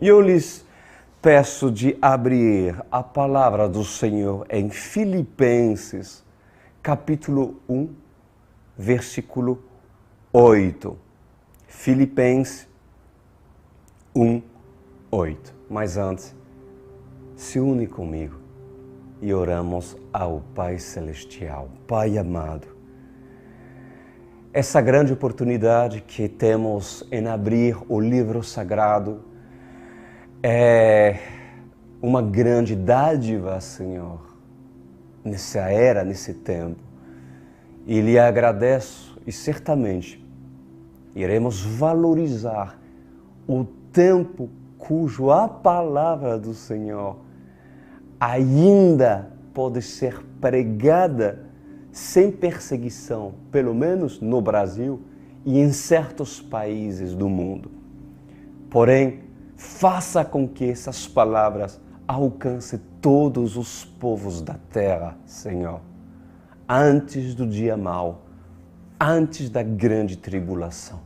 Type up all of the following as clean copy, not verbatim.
E eu lhes peço de abrir a palavra do Senhor em Filipenses, capítulo 1, versículo 8. Filipenses 1, 8. Mas antes, se une comigo e oramos ao Pai Celestial. Pai amado, essa grande oportunidade que temos em abrir o livro sagrado é uma grande dádiva, Senhor, nessa era, nesse tempo. E lhe agradeço e certamente iremos valorizar o tempo cujo a palavra do Senhor ainda pode ser pregada sem perseguição, pelo menos no Brasil e em certos países do mundo. Porém, faça com que essas palavras alcancem todos os povos da terra, Senhor, antes do dia mau, antes da grande tribulação.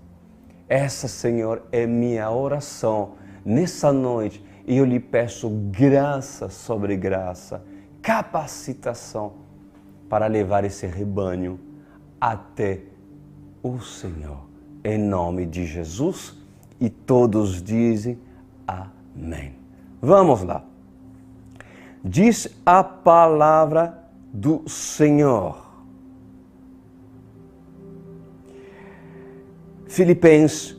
Essa, Senhor, é minha oração nessa noite e eu lhe peço graça sobre graça, capacitação para levar esse rebanho até o Senhor. Em nome de Jesus, e todos dizem amém. Vamos lá. Diz a palavra do Senhor. Filipenses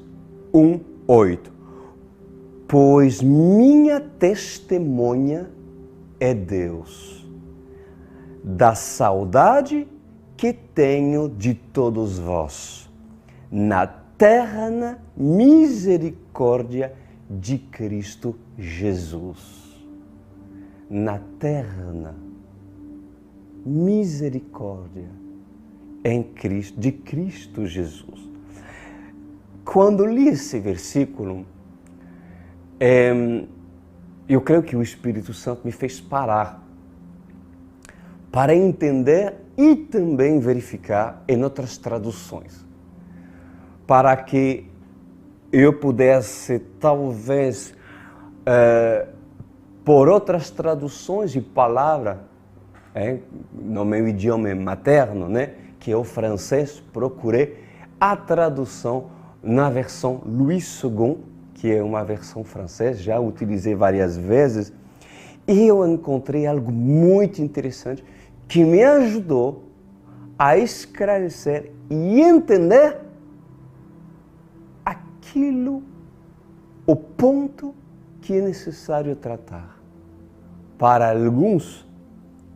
1, 8. Pois minha testemunha é Deus, da saudade que tenho de todos vós, na terna misericórdia de Cristo Jesus. Na terna misericórdia em Cristo, de Cristo Jesus. Quando li esse versículo, eu creio que o Espírito Santo me fez parar para entender e também verificar em outras traduções, para que eu pudesse, talvez, por outras traduções de palavra, no meu idioma materno, que é o francês, procurei a tradução na versão Louis II, que é uma versão francesa, já utilizei várias vezes, e eu encontrei algo muito interessante que me ajudou a esclarecer e entender o ponto que é necessário tratar para alguns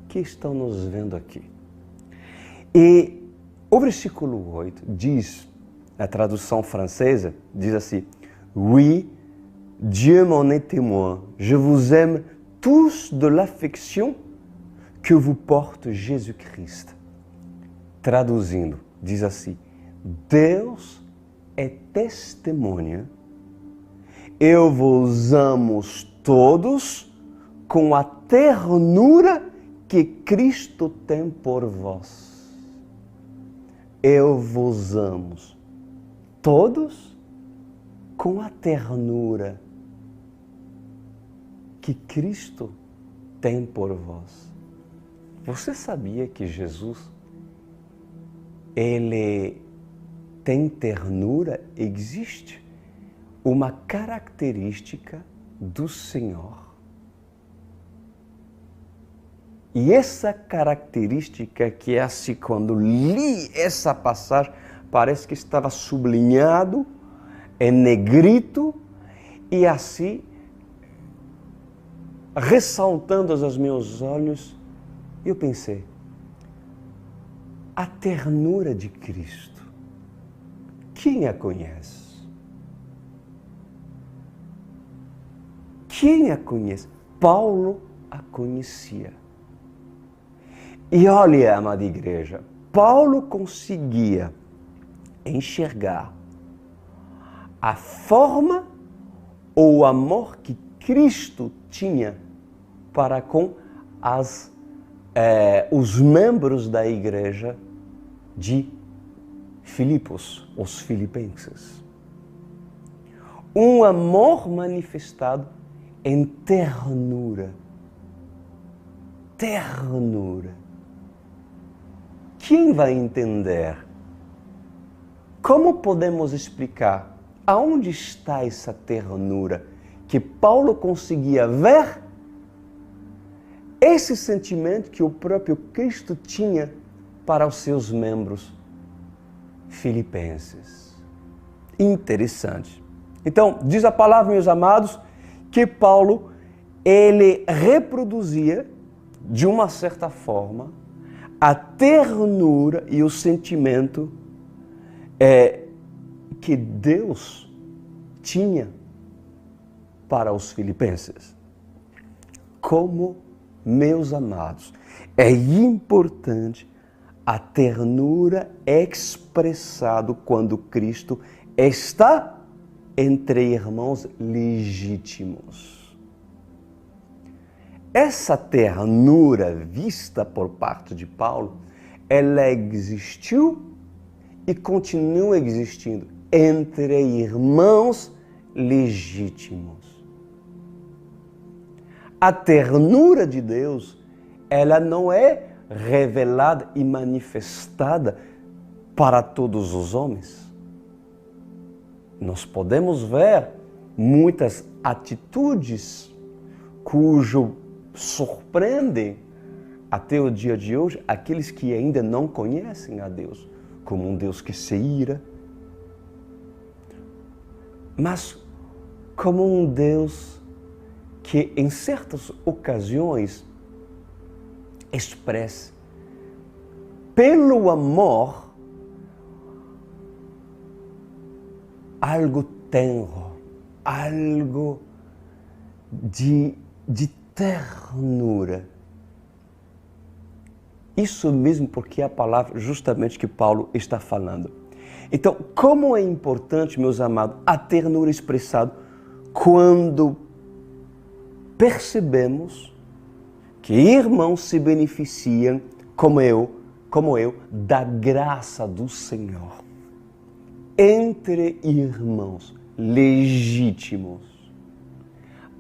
que estão nos vendo aqui. E o versículo 8 diz, na tradução francesa, diz assim: Oui, Dieu m'en est témoin, je vous aime tous de l'affection que vous porte Jésus-Christ. Traduzindo, diz assim: Deus é testemunha, eu vos amo todos com a ternura que Cristo tem por vós. Eu vos amo todos com a ternura que Cristo tem por vós. Você sabia que Jesus, ele tem ternura? Existe uma característica do Senhor. E essa característica que é assim, quando li essa passagem, parece que estava sublinhado em negrito e assim, ressaltando aos meus olhos, eu pensei, a ternura de Cristo, quem a conhece? Quem a conhece? Paulo a conhecia. E olha, amada igreja, Paulo conseguia enxergar a forma ou o amor que Cristo tinha para com os membros da igreja de Filipos, os filipenses. um amor manifestado em ternura. Ternura. Quem vai entender? Como podemos explicar aonde está essa ternura que Paulo conseguia ver? Esse sentimento que o próprio Cristo tinha para os seus membros filipenses. Interessante. Então, diz a palavra, meus amados, que Paulo, ele reproduzia, de uma certa forma, a ternura e o sentimento que Deus tinha para os filipenses. Como, meus amados, é importante a ternura expressada quando Cristo está entre irmãos legítimos. Essa ternura vista por parte de Paulo, ela existiu e continua existindo entre irmãos legítimos. A ternura de Deus, ela não é revelada e manifestada para todos os homens. Nós podemos ver muitas atitudes cujo surpreendem até o dia de hoje aqueles que ainda não conhecem a Deus, como um Deus que se ira, mas como um Deus que em certas ocasiões expressa pelo amor algo tenro, algo de ternura. Isso mesmo porque é a palavra justamente que Paulo está falando. Então, como é importante, meus amados, a ternura expressada quando percebemos que irmãos se beneficiam, como eu, da graça do Senhor. Entre irmãos legítimos,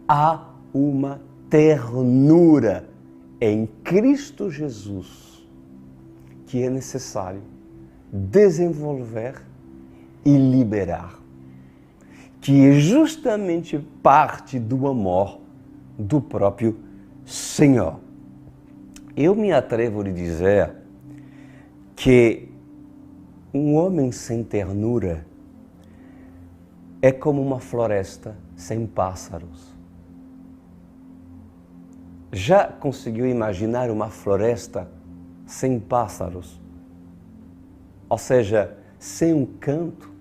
há uma ternura em Cristo Jesus que é necessário desenvolver e liberar, que é justamente parte do amor do próprio Senhor. Eu me atrevo a dizer que um homem sem ternura é como uma floresta sem pássaros. Já conseguiu imaginar uma floresta sem pássaros? Ou seja, sem um canto?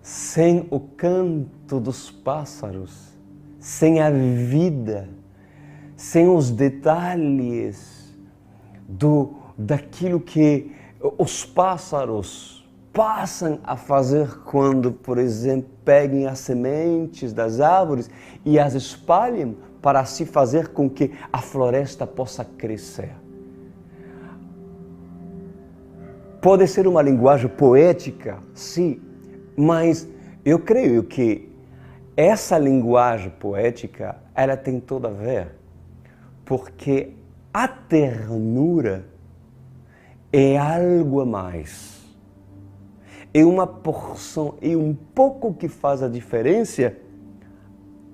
Sem o canto dos pássaros? Sem a vida? Sem os detalhes daquilo que os pássaros passam a fazer quando, por exemplo, peguem as sementes das árvores e as espalhem para assim fazer com que a floresta possa crescer. Pode ser uma linguagem poética, sim, mas eu creio que essa linguagem poética, ela tem tudo a ver, porque a ternura é algo a mais. É uma porção, é um pouco que faz a diferença,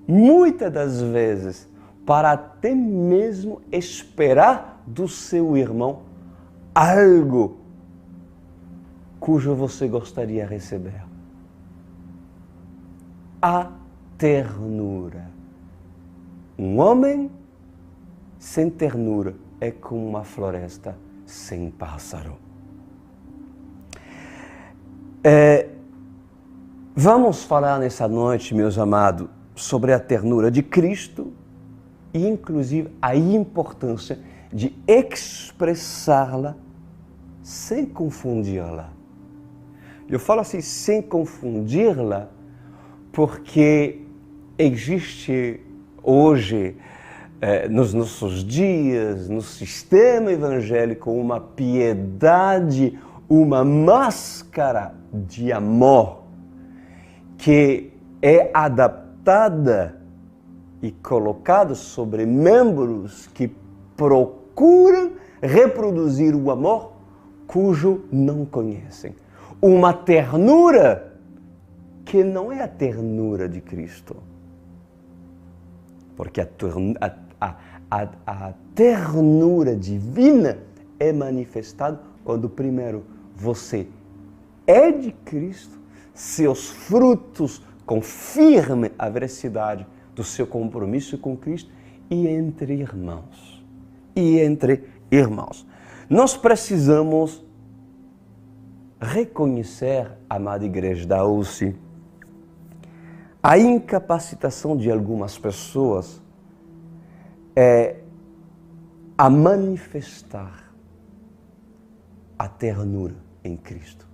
muitas das vezes, para até mesmo esperar do seu irmão algo cujo você gostaria de receber. A ternura. Um homem sem ternura é como uma floresta sem pássaro. Vamos falar nessa noite, meus amados, sobre a ternura de Cristo e, inclusive, a importância de expressá-la sem confundi-la. Eu falo assim, sem confundi-la, porque existe hoje, nos nossos dias, no sistema evangélico, uma piedade, uma máscara de amor que é adaptada e colocada sobre membros que procuram reproduzir o amor cujo não conhecem. Uma ternura que não é a ternura de Cristo. Porque a ternura divina é manifestada quando primeiro você é de Cristo, seus frutos confirmem a veracidade do seu compromisso com Cristo e entre irmãos. Nós precisamos reconhecer, amada igreja da UCI, a incapacitação de algumas pessoas a manifestar a ternura em Cristo.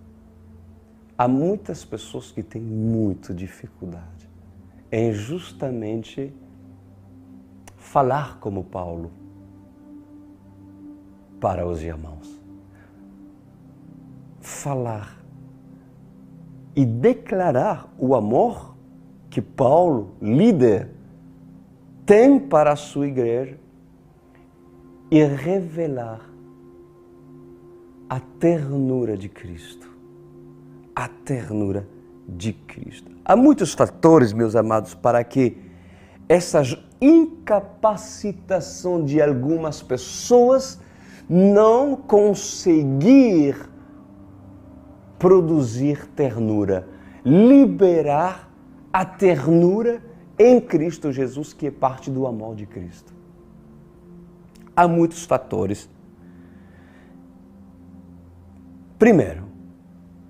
Há muitas pessoas que têm muita dificuldade em justamente falar como Paulo para os irmãos. Falar e declarar o amor que Paulo, líder, tem para a sua igreja e revelar a ternura de Cristo. A ternura de Cristo. Há muitos fatores, meus amados, para que essa incapacitação de algumas pessoas não conseguir produzir ternura, liberar a ternura em Cristo Jesus, que é parte do amor de Cristo. Há muitos fatores. Primeiro,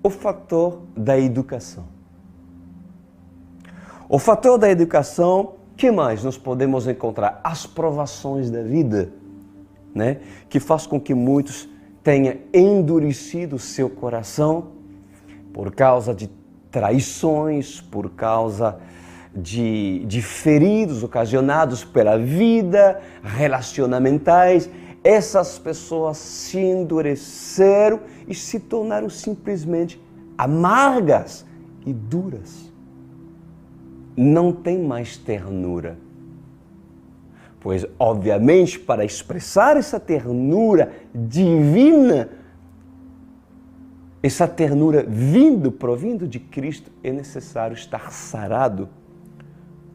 o fator da educação. O fator da educação, que mais nós podemos encontrar? As provações da vida, né? Que faz com que muitos tenham endurecido seu coração por causa de traições, por causa de feridos ocasionados pela vida, relacionamentais. Essas pessoas se endureceram e se tornaram simplesmente amargas e duras. Não tem mais ternura. Pois, obviamente, para expressar essa ternura divina, essa ternura provindo de Cristo, é necessário estar sarado,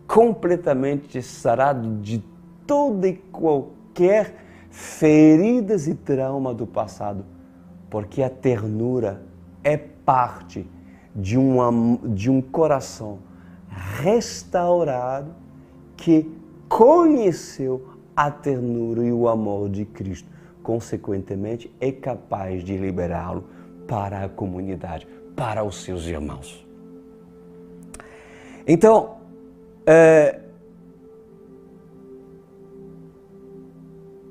completamente sarado de toda e qualquer feridas e trauma do passado, porque a ternura é parte de um coração restaurado que conheceu a ternura e o amor de Cristo. Consequentemente, é capaz de liberá-lo para a comunidade, para os seus irmãos. Então,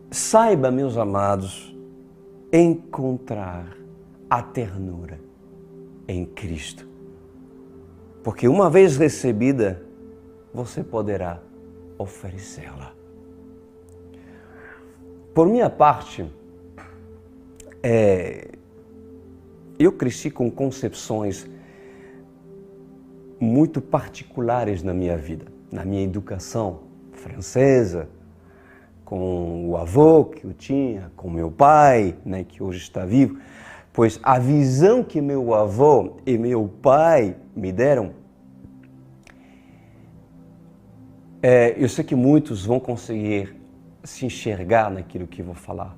saiba, meus amados, encontrar a ternura em Cristo. Porque uma vez recebida, você poderá oferecê-la. Por minha parte, eu cresci com concepções muito particulares na minha vida, na minha educação francesa, com o avô que eu tinha, com meu pai, né, que hoje está vivo, pois a visão que meu avô e meu pai me deram, eu sei que muitos vão conseguir se enxergar naquilo que vou falar.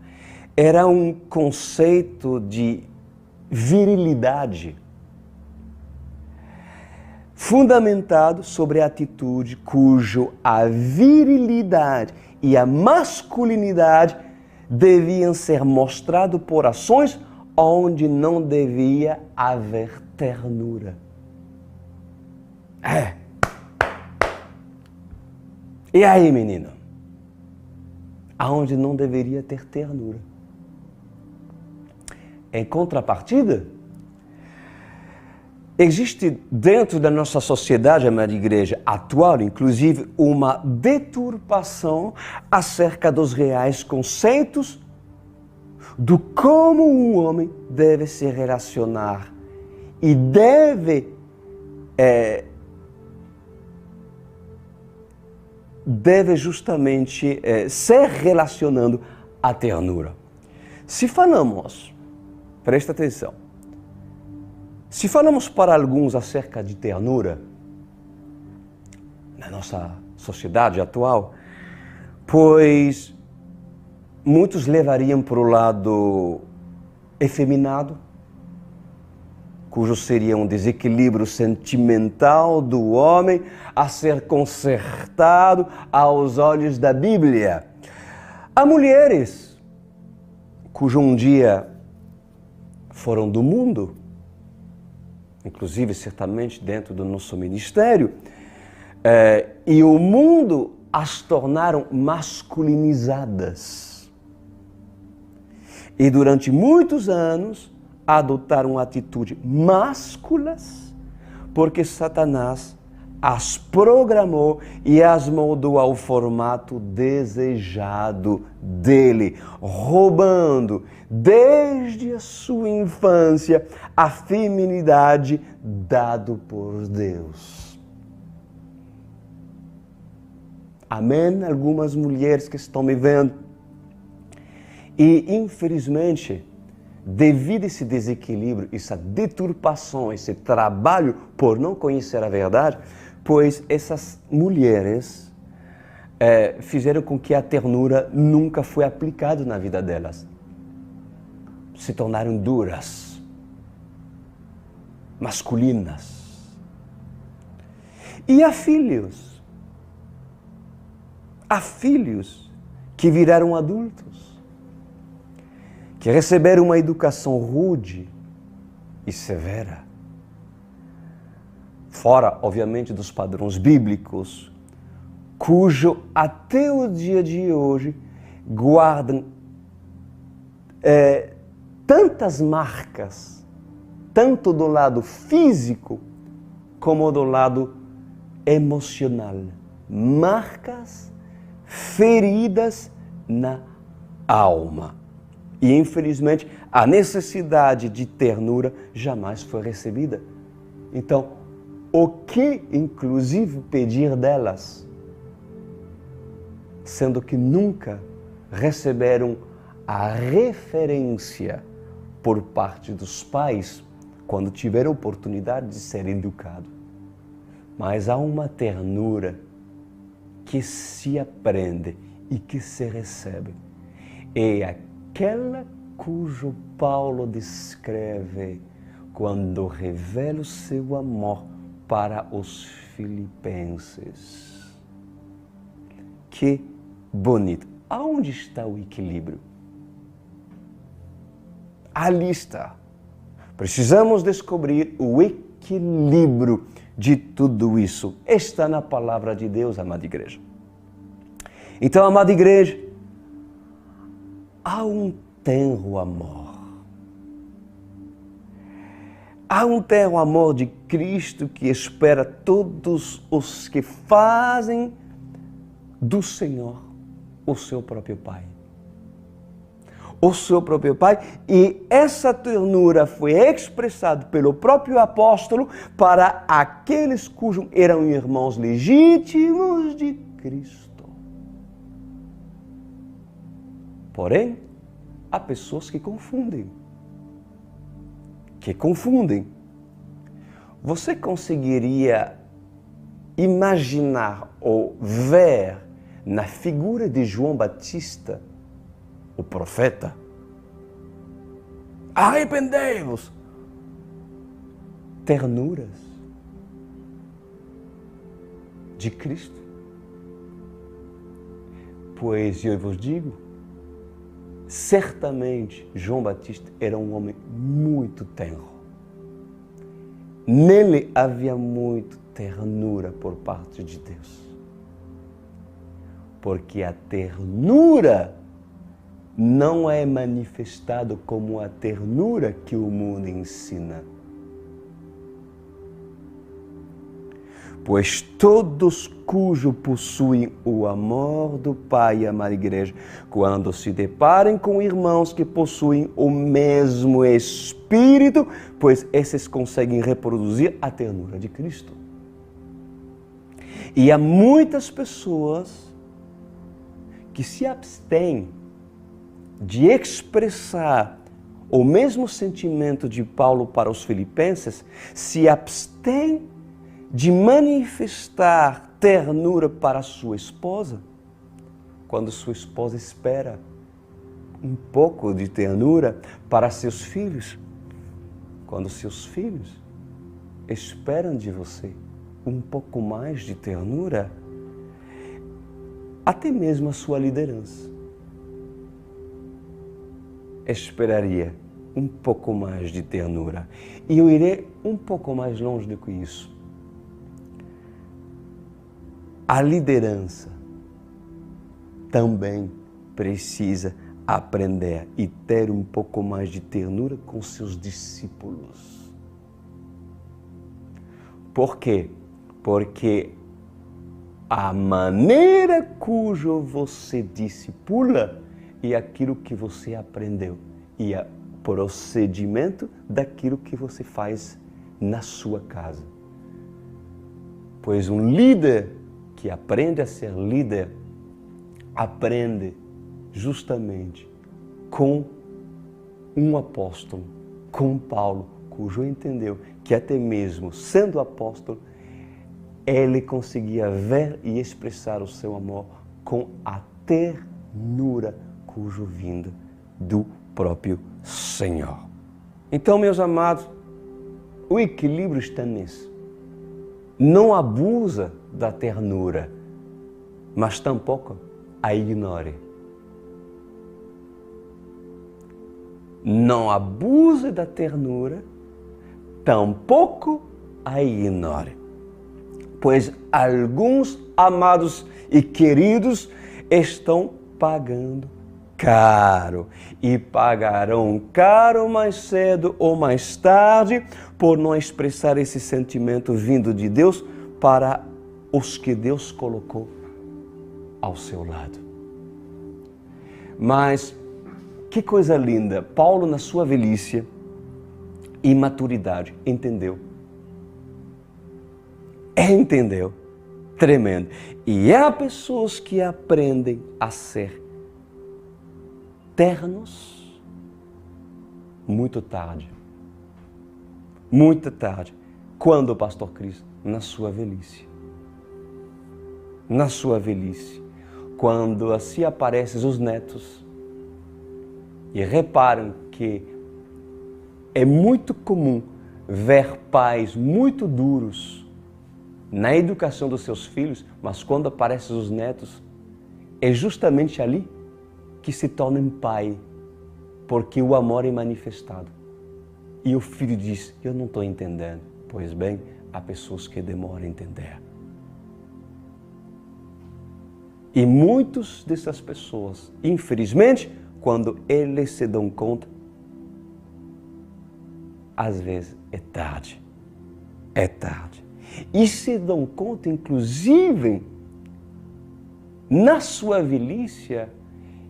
Era um conceito de virilidade, fundamentado sobre a atitude cujo a virilidade e a masculinidade deviam ser mostrados por ações onde não devia haver ternura. E aí, menino? Aonde não deveria ter ternura. Em contrapartida, existe dentro da nossa sociedade, amada igreja, atual, inclusive, uma deturpação acerca dos reais conceitos do como um homem deve se relacionar e deve justamente se relacionando à ternura. Se falamos, presta atenção, se falamos para alguns acerca de ternura, na nossa sociedade atual, pois muitos levariam para o lado efeminado, cujo seria um desequilíbrio sentimental do homem a ser consertado aos olhos da Bíblia. Há mulheres cujo um dia foram do mundo, inclusive certamente dentro do nosso ministério, e o mundo as tornaram masculinizadas. E durante muitos anos adotaram atitudes másculas, porque Satanás as programou e as moldou ao formato desejado dele, roubando desde a sua infância a feminidade dada por Deus. Amém? Algumas mulheres que estão me vendo. E, infelizmente, devido a esse desequilíbrio, essa deturpação, esse trabalho por não conhecer a verdade, pois essas mulheres fizeram com que a ternura nunca foi aplicada na vida delas. Se tornaram duras, masculinas. E há filhos que viraram adultos, que receberam uma educação rude e severa, fora, obviamente, dos padrões bíblicos, cujo até o dia de hoje guardam tantas marcas, tanto do lado físico como do lado emocional. Marcas, feridas na alma. E, infelizmente, a necessidade de ternura jamais foi recebida. Então, o que, inclusive, pedir delas? Sendo que nunca receberam a referência por parte dos pais quando tiveram a oportunidade de ser educados. Mas há uma ternura que se aprende e que se recebe. É aquela cujo Paulo descreve quando revela o seu amor para os filipenses. Que bonito! Aonde está o equilíbrio? Ali está. Precisamos descobrir o equilíbrio de tudo isso. Está na palavra de Deus, amada igreja. Então, amada igreja, há um tenro amor. Há um tenro amor de Cristo que espera todos os que fazem do Senhor o seu próprio Pai. O seu próprio Pai, e essa ternura foi expressada pelo próprio apóstolo para aqueles cujos eram irmãos legítimos de Cristo. Porém, há pessoas que confundem. Você conseguiria imaginar ou ver na figura de João Batista, o profeta, arrependei-vos, ternuras de Cristo? Pois eu vos digo, certamente João Batista era um homem muito tenro. Nele havia muito ternura por parte de Deus. Porque a ternura não é manifestada como a ternura que o mundo ensina. Pois todos cujo possuem o amor do Pai, amada igreja, quando se deparem com irmãos que possuem o mesmo Espírito, pois esses conseguem reproduzir a ternura de Cristo. E há muitas pessoas que se abstêm de expressar o mesmo sentimento de Paulo para os filipenses, se abstêm de manifestar ternura para sua esposa, quando sua esposa espera um pouco de ternura para seus filhos, quando seus filhos esperam de você um pouco mais de ternura, até mesmo a sua liderança esperaria um pouco mais de ternura. E eu irei um pouco mais longe do que isso. A liderança também precisa aprender e ter um pouco mais de ternura com seus discípulos. Por quê? Porque a maneira cujo você discipula é aquilo que você aprendeu e é procedimento daquilo que você faz na sua casa. Pois um líder que aprende a ser líder, aprende justamente com um apóstolo, com Paulo, cujo entendeu que até mesmo sendo apóstolo, ele conseguia ver e expressar o seu amor com a ternura cujo vindo do próprio Senhor. Então, meus amados, o equilíbrio está nisso. Não abusa da ternura, mas tampouco a ignore. Não abuse da ternura, tampouco a ignore. Pois alguns amados e queridos estão pagando caro e pagarão caro mais cedo ou mais tarde por não expressar esse sentimento vindo de Deus para os que Deus colocou ao seu lado. Mas que coisa linda, Paulo na sua velhice e maturidade entendeu. Entendeu? Tremendo. E há pessoas que aprendem a ser ternos muito tarde. Muito tarde. Quando, pastor Cristo? Na sua velhice. Na sua velhice. Quando assim aparecem os netos. E reparam que é muito comum ver pais muito duros na educação dos seus filhos, mas quando aparecem os netos, é justamente ali que se tornam pai, porque o amor é manifestado. E o filho diz, eu não estou entendendo. Pois bem, há pessoas que demoram a entender. E muitas dessas pessoas, infelizmente, quando eles se dão conta, às vezes é tarde. É tarde. E se dão conta, inclusive, na sua velhice,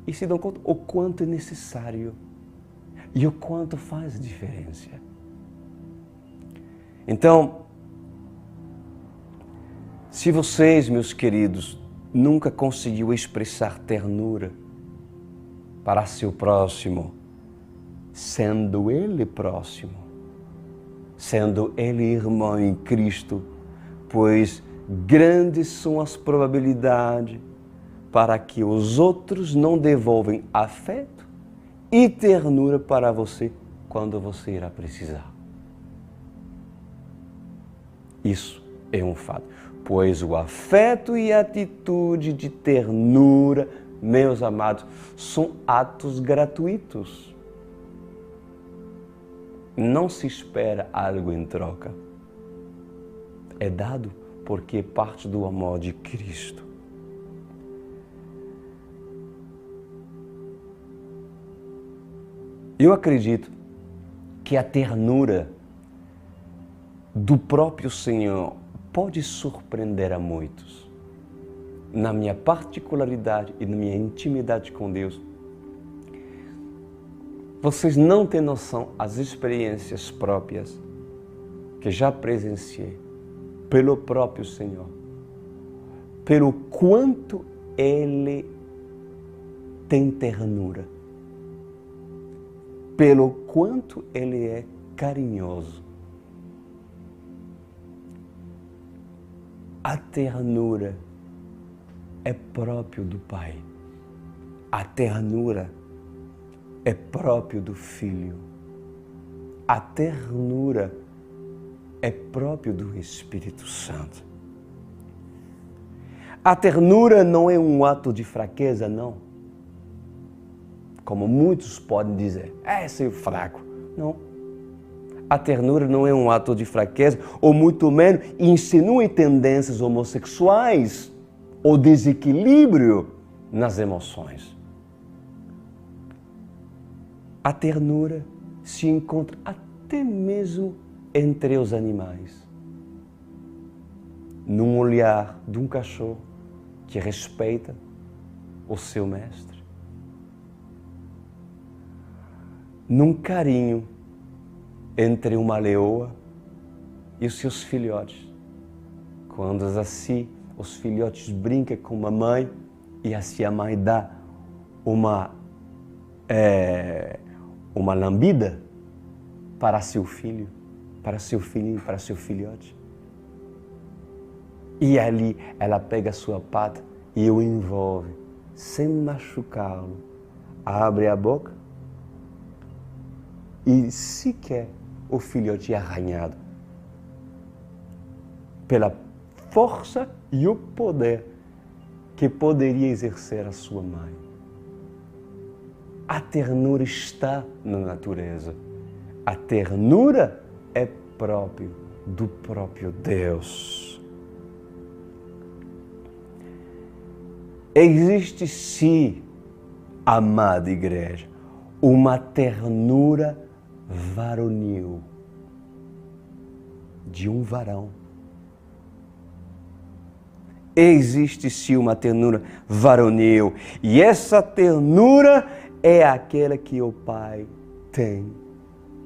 e se dão conta o quanto é necessário e o quanto faz diferença. Então, se vocês, meus queridos, nunca conseguiu expressar ternura para seu próximo, sendo ele próximo, sendo ele irmão em Cristo, pois grandes são as probabilidades para que os outros não devolvem afeto e ternura para você quando você irá precisar. Isso é um fato, pois o afeto e a atitude de ternura, meus amados, são atos gratuitos. Não se espera algo em troca. É dado porque é parte do amor de Cristo. Eu acredito que a ternura do próprio Senhor pode surpreender a muitos. Na minha particularidade e na minha intimidade com Deus, vocês não têm noção as experiências próprias que já presenciei pelo próprio Senhor, pelo quanto Ele tem ternura, pelo quanto Ele é carinhoso. A ternura é próprio do Pai. A ternura é próprio do Filho. A ternura é próprio do Espírito Santo. A ternura não é um ato de fraqueza, não. Como muitos podem dizer, sou fraco. Não. A ternura não é um ato de fraqueza, ou muito menos insinua tendências homossexuais ou desequilíbrio nas emoções. A ternura se encontra até mesmo entre os animais. Num olhar de um cachorro que respeita o seu mestre. Num carinho entre uma leoa e os seus filhotes. Quando assim os filhotes brincam com a mãe e assim a mãe dá uma lambida para seu filho, para seu filhinho, para seu filhote. E ali ela pega a sua pata e o envolve, sem machucá-lo. Abre a boca e sequer o filhote é arranhado pela força e o poder que poderia exercer a sua mãe. A ternura está na natureza. A ternura é próprio do próprio Deus. Existe sim, amada igreja, uma ternura varonil de um varão. Existe sim uma ternura varonil, e essa ternura é aquela que o Pai tem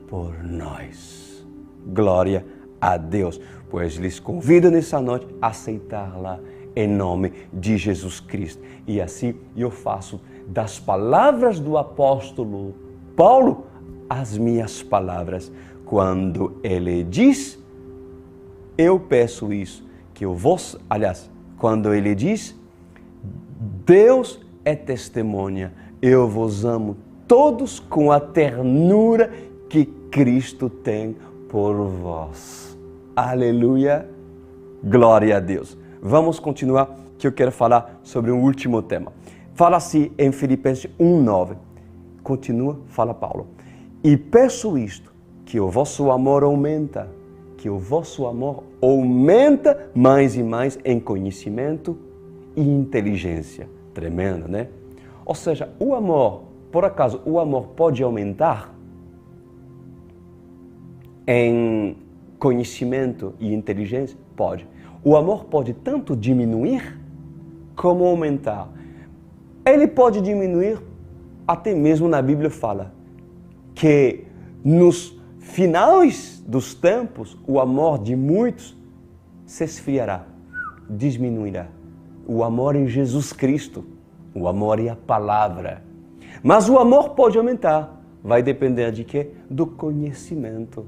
por nós. Glória a Deus, pois lhes convido nessa noite a aceitá-la em nome de Jesus Cristo. E assim eu faço das palavras do apóstolo Paulo as minhas palavras, quando ele diz, eu peço isso, que eu vos, quando ele diz, Deus é testemunha, eu vos amo todos com a ternura que Cristo tem por vós. Aleluia, glória a Deus. Vamos continuar, que eu quero falar sobre um último tema. Fala-se em Filipenses 1:9. Continua, fala Paulo. E peço isto, que o vosso amor aumenta, que o vosso amor aumenta mais e mais em conhecimento e inteligência. Tremendo, né? Ou seja, o amor, por acaso, o amor pode aumentar em conhecimento e inteligência? Pode. O amor pode tanto diminuir como aumentar. Ele pode diminuir, até mesmo na Bíblia fala, que nos finais dos tempos, o amor de muitos se esfriará, diminuirá. O amor em Jesus Cristo, o amor é a palavra. Mas o amor pode aumentar, vai depender de quê? Do conhecimento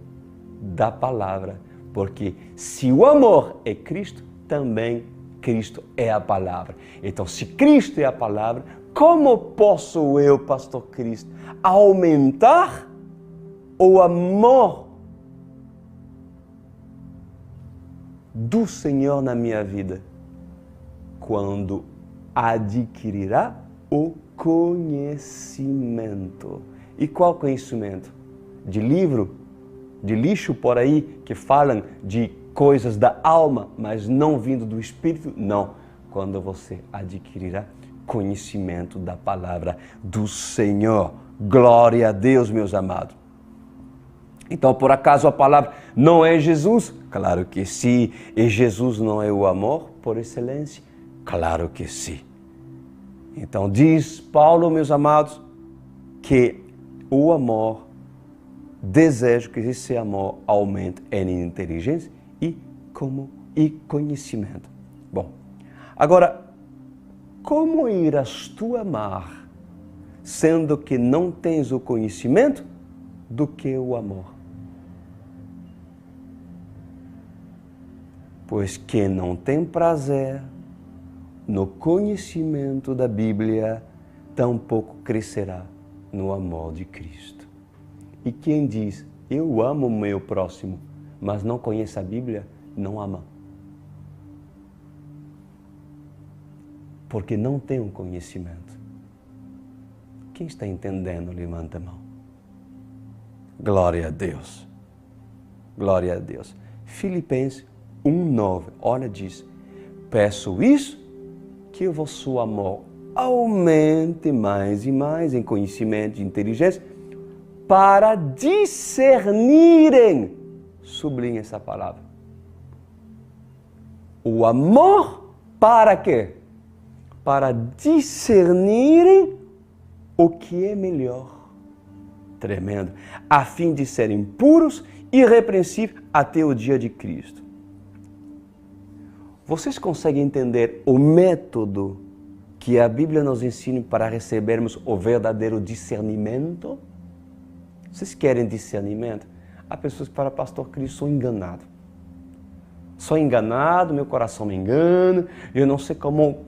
da palavra. Porque se o amor é Cristo, também Cristo é a palavra. Então, se Cristo é a palavra, como posso eu, pastor Cristo, aumentar o amor do Senhor na minha vida? Quando adquirirá o conhecimento. E qual conhecimento? De livro? De lixo por aí que falam de coisas da alma, mas não vindo do Espírito? Não. Quando você adquirirá conhecimento da palavra do Senhor. Glória a Deus, meus amados. Então, por acaso a palavra não é Jesus? Claro que sim. E Jesus não é o amor por excelência? Claro que sim. Então, diz Paulo, meus amados, que o amor, desejo que esse amor aumente em inteligência e conhecimento. Bom, agora, como irás tu amar, sendo que não tens o conhecimento do que o amor? Pois quem não tem prazer no conhecimento da Bíblia, tampouco crescerá no amor de Cristo. E quem diz, eu amo o meu próximo, mas não conhece a Bíblia, não ama. Porque não tem um conhecimento. Quem está entendendo, levanta a mão. Glória a Deus. Glória a Deus. Filipenses 1:9, olha, diz, peço isso, que o vosso amor aumente mais e mais em conhecimento e inteligência, para discernirem, sublinha essa palavra, o amor para quê? Para discernirem o que é melhor. Tremendo. A fim de serem puros e irrepreensíveis até o dia de Cristo. Vocês conseguem entender o método que a Bíblia nos ensina para recebermos o verdadeiro discernimento? Vocês querem discernimento? Há pessoas que falam, pastor Cristo, sou enganado. Sou enganado, meu coração me engana, eu não sei como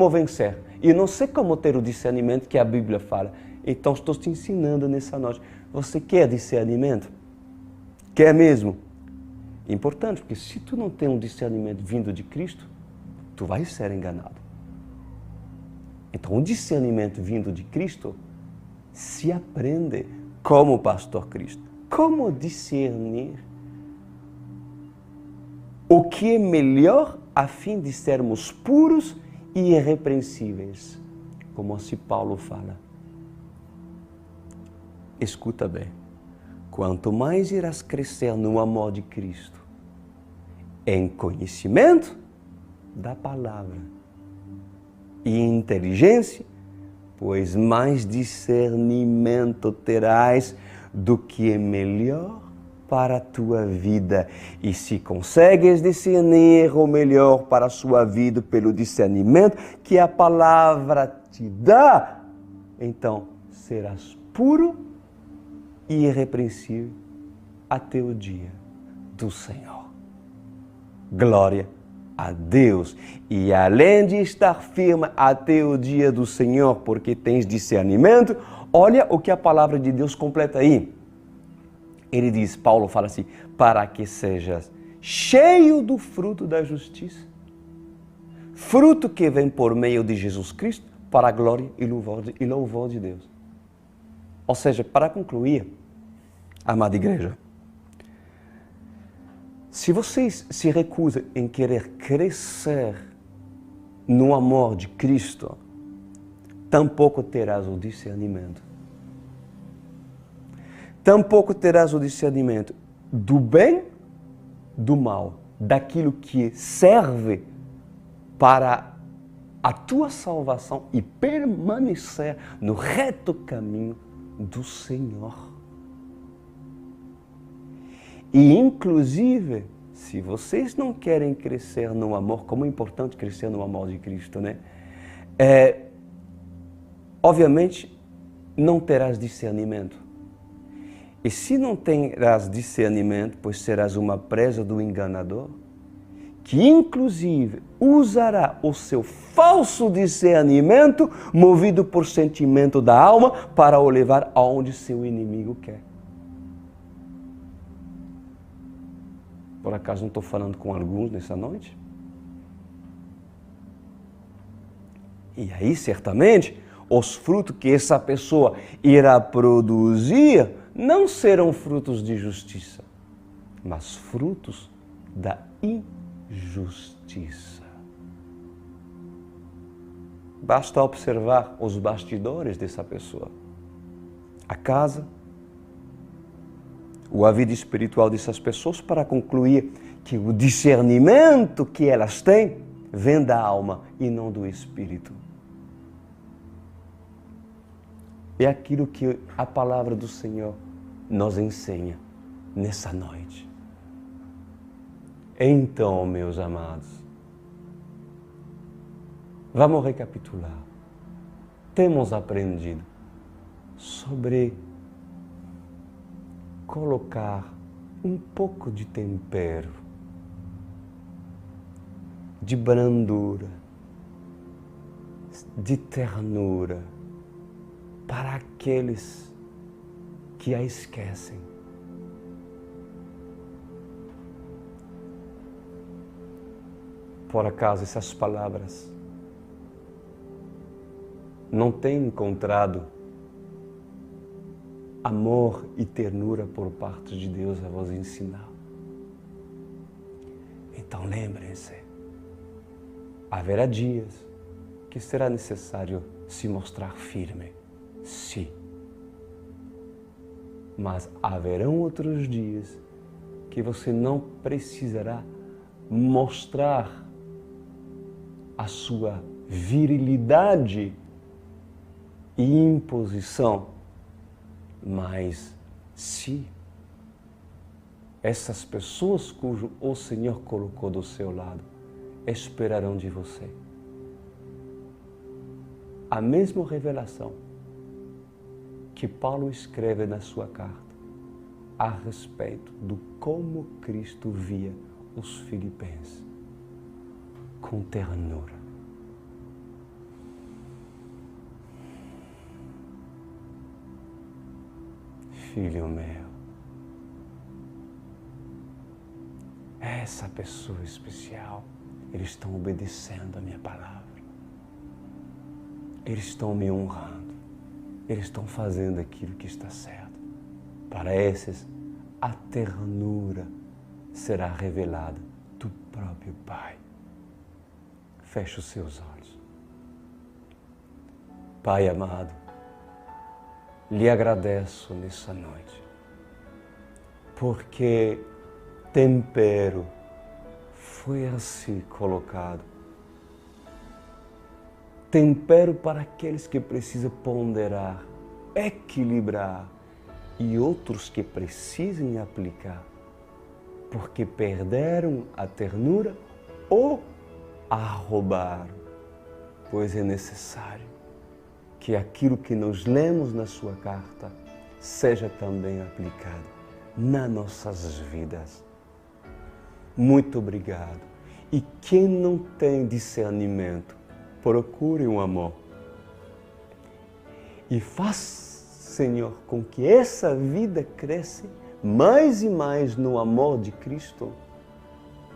vencer. E não sei como ter o discernimento que a Bíblia fala. Então estou te ensinando nessa noite. Você quer discernimento? Quer mesmo? Importante, porque se tu não tem um discernimento vindo de Cristo, tu vai ser enganado. Então, o discernimento vindo de Cristo se aprende como o pastor Cristo. Como discernir o que é melhor a fim de sermos puros e irrepreensíveis, como assim Paulo fala. Escuta bem. Quanto mais irás crescer no amor de Cristo, em conhecimento da palavra e inteligência, pois mais discernimento terás do que é melhor para a tua vida. E se consegues discernir o melhor para a sua vida pelo discernimento que a palavra te dá, então serás puro e irrepreensível até o dia do Senhor. Glória a Deus. E além de estar firme até o dia do Senhor, porque tens discernimento, olha o que a palavra de Deus completa aí. Ele diz, Paulo fala assim, para que sejas cheio do fruto da justiça. Fruto que vem por meio de Jesus Cristo para a glória e louvor de Deus. Ou seja, para concluir, amada igreja, se vocês se recusam em querer crescer no amor de Cristo, tampouco terás o discernimento. Tampouco terás o discernimento do bem, do mal, daquilo que serve para a tua salvação e permanecer no reto caminho do Senhor. E, inclusive, se vocês não querem crescer no amor, como é importante crescer no amor de Cristo, né? Obviamente, não terás discernimento. E se não terás discernimento, pois serás uma presa do enganador, que inclusive usará o seu falso discernimento, movido por sentimento da alma, para o levar aonde seu inimigo quer. Por acaso não estou falando com alguns nessa noite? E aí, certamente, os frutos que essa pessoa irá produzir não serão frutos de justiça, mas frutos da injustiça. Basta observar os bastidores dessa pessoa. A casa, a vida espiritual dessas pessoas para concluir que o discernimento que elas têm vem da alma e não do espírito. É aquilo que a palavra do Senhor nos ensina nessa noite. Então, meus amados, vamos recapitular. Temos aprendido sobre colocar um pouco de tempero, de brandura, de ternura para aqueles que a esquecem. Por acaso essas palavras não têm encontrado amor e ternura por parte de Deus a vos ensinar? Então lembrem-se, haverá dias que será necessário se mostrar firme, sim. Mas haverão outros dias que você não precisará mostrar a sua virilidade e imposição, mas se essas pessoas cujo o Senhor colocou do seu lado esperarão de você a mesma revelação que Paulo escreve na sua carta a respeito do como Cristo via os filipenses, com ternura. Filho meu, essa pessoa especial, eles estão obedecendo a minha palavra. Eles estão me honrando. Eles estão fazendo aquilo que está certo. Para esses, a ternura será revelada do próprio Pai. Feche os seus olhos. Pai amado, lhe agradeço nessa noite, porque tempero foi assim colocado. Tempero para aqueles que precisam ponderar, equilibrar, e outros que precisem aplicar, porque perderam a ternura ou a roubaram, pois é necessário que aquilo que nós lemos na sua carta seja também aplicado nas nossas vidas. Muito obrigado. E quem não tem discernimento, procure um amor. E faça, Senhor, com que essa vida cresça mais e mais no amor de Cristo,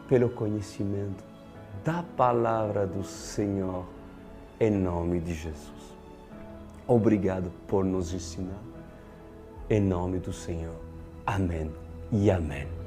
pelo conhecimento da palavra do Senhor, em nome de Jesus. Obrigado por nos ensinar. Em nome do Senhor. Amém e amém.